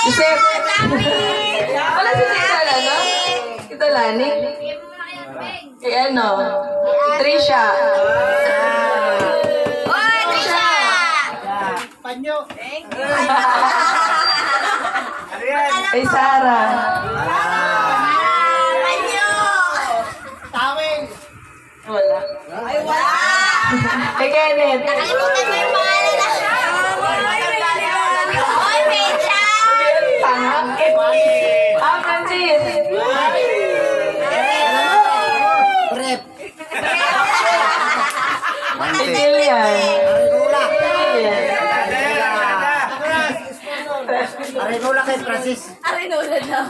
Isip. Wala si Tita Lana? Tita Lani? Eh ano? Trisha. Oy, Trisha! Panyo. Ay, Sarah. Panyo! Tawing. Wala. Ay, wala! Kay Kenneth. Nakalimutan mo yung pangalan na. Oy, Pecha! Tanga. Ah, Francis. Rep. Si Jillian. Jillian. Arinola kay Francis. Arinola daw.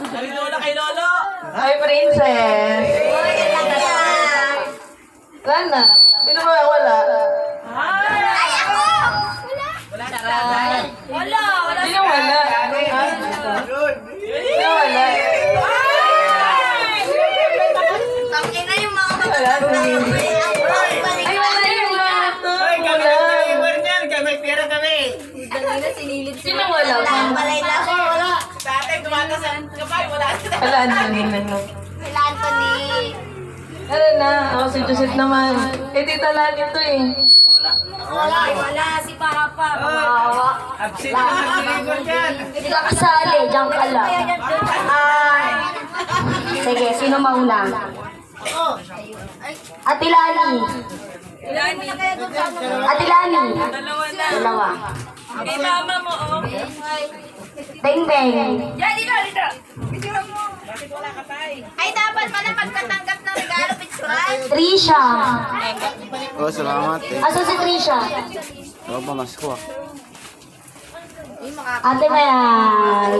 Ay, Princess. Oy, Alakya! Lana. Sino ba wala? Ay, ako! Wala. Wala. Sino wala? Ha? Sino wala? Tangin na yung mga Wala. Ay, wala yung lato. Wala. Kami, pera kami. Sino wala? Balay lang ako. Wala. Wala na nila. Sila Anthony. Ano na? Ako si Joseph naman. Eh, Tita Lani to eh. Wala. Si Papa. Mawawa. Absent na nagsiligod yan. Hindi ka kasali. Diyan ka lang. Sige, sino mauna? Ate Lani. Ate Lani. Dalawa. Kay mama mo, oh. Beng Beng. Yan, dito. Ay, dapat pala pagkatanggap ng regalo, picturean. Trisha. Oh, salamat eh. Aso si Trisha? Wala pa mas ko ah. Ate ba yan?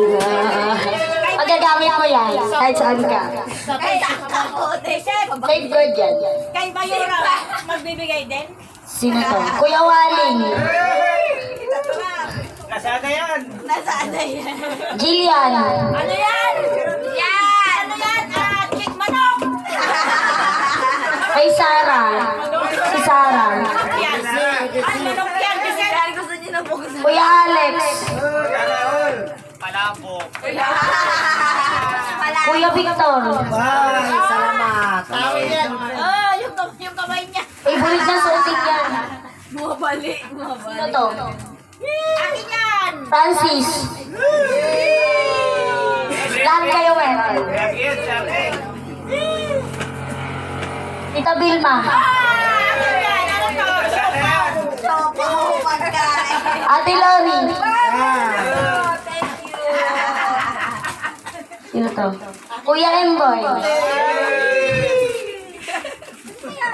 Magagamit mo yan. Kahit saan ka. Safe ko dyan. Kay Bayura, magbibigay din? Sino to? Kuya Waling. Kasada yan. Nasaan na yan? Jillian. Ano yan? Yan! Ano yan? Chick manok! Kay Sarah. Si Sarah. Yan. Ang manok yan kasi gusto niyo na po. Kuya Alex. Palabo. Kuya Victor. Ay, salamat. Tawing yan. Oh, yung kamay niya. Favorite na suotin yan. Bumabali. Sino to? Akin yan! Francis. Lahat kayo meron. Yan, sabi. Tita Vilma. Akin yan! Ano to? Kasada yan. Sopo, pagkain. Ate Lori. Oh, thank you. Sino to? Kuya Emboy.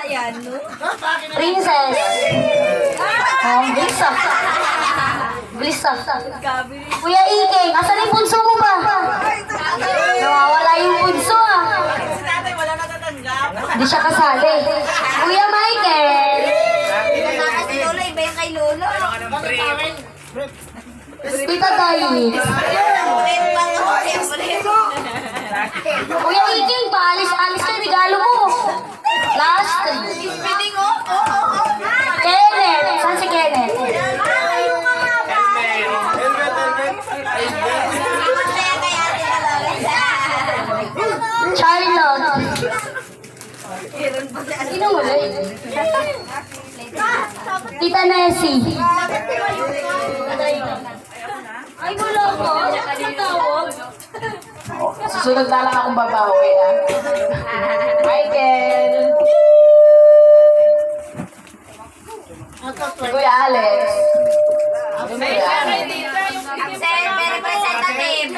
Ayan, no? Princess. Oh, Blissop. Blissop. Kuya Iking, asan yung punso mo ba? Nawawala yung punso ah. Si tatay wala natatanggap. Hindi siya kasali. Kuya Michael. Nakaka si Lolo, iba yung kay Lolo. Tita Tiny. Ulit pa nga, siyempre. Kuya Iking, paalis-alis ka, regalo mo. Last 3. Piling ko? Oo. Kenneth. Saan si Kenneth? Ay, yung mga ba? Ikot na yan kay Ate Lola. Charlotte. Sino muli? Tita Nessie. Ay, wala ko. Matawag. Susunod na lang akong babawi, ah. Michael. Kuya Alex. Absent, may representative.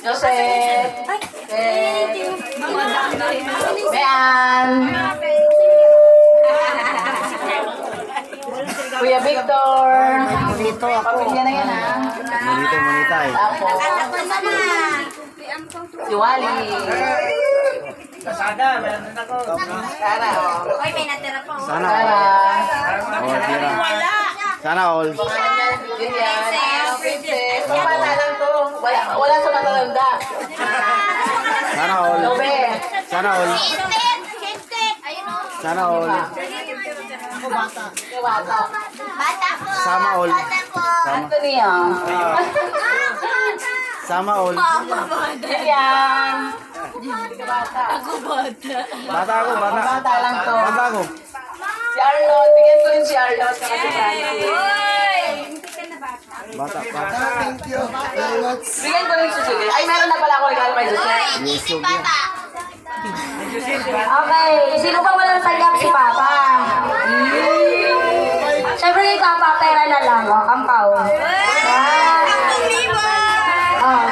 Joseph. Mayan. Kuya Victor. Dito ako. Pamilya na yan, ah. Manito, manita eh. Tapos, Kasama na. si Wally. Kasada, meron ako. Sara, oh. Oy, may natira pa. Oh. Sana Sara. all. Oh, tira. Sana all. Ganyan. Princess. Ang bata lang to. Wala sa matalanda. Sana all. Lobe. Sana all. Kintek. Ayun o. Sana all. Bata po. Sama all. Bata po. Sama. Anthony, ah. Sama all. Yan. Bata. Bata ako, bata. Bata lang to. Bata ako. Si Arnold. Bigyan ko rin si Arnold. Saka si Frankie. Bata, bata. Bigyan ko rin si Julie. Ay, meron na pala ako regalo kay Julie. Yusog yan. Okay, sino ba walang tanggap si Papa? Siyempre kay Papa, pera na lang. O, kampaw. Ah.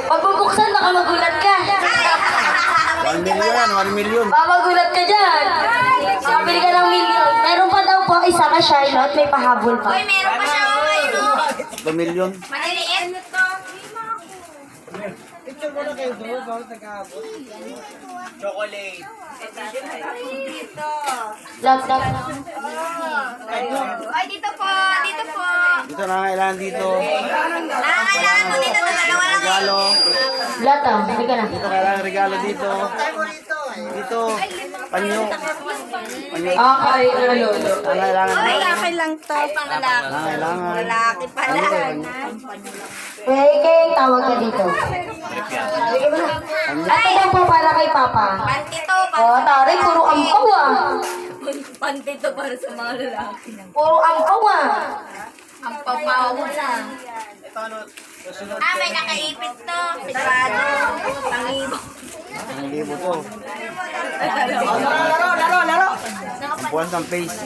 Pag bubuksan, baka magulat ka. 1 million yan, 1 million. Baka magulat ka dyan. Sabili ka ng million. Meron pa daw po isa ka Charlotte, may pahabol pa. Uy, meron pa siya, uy, no? 2 million. Maliliit to. Chocolate. Lot. Ay, dito po, dito po. Dito nangangailangan dito. Nakakailangan ko dito na dalawa lang. Regalo. Lot, hindi ka na. Dito kailangan regalo dito. Dito. Panyo. Panyo. Okay, ano? Nangangailangan dito. Lalaki lang to. Ay, pang lalaki. Nangangailangan. Lalaki pala. Pwede kayong tawag ka dito. At ito po para kay Papa. Pantito, O, taray, puro ampaw ah. pantito para sa mga lalaki. Puro ampaw ah. Ang papawo na. Ah, may nakaipit to. Sigurado. Pangibo. Ang libo to. Laro. Ang buwan ng face.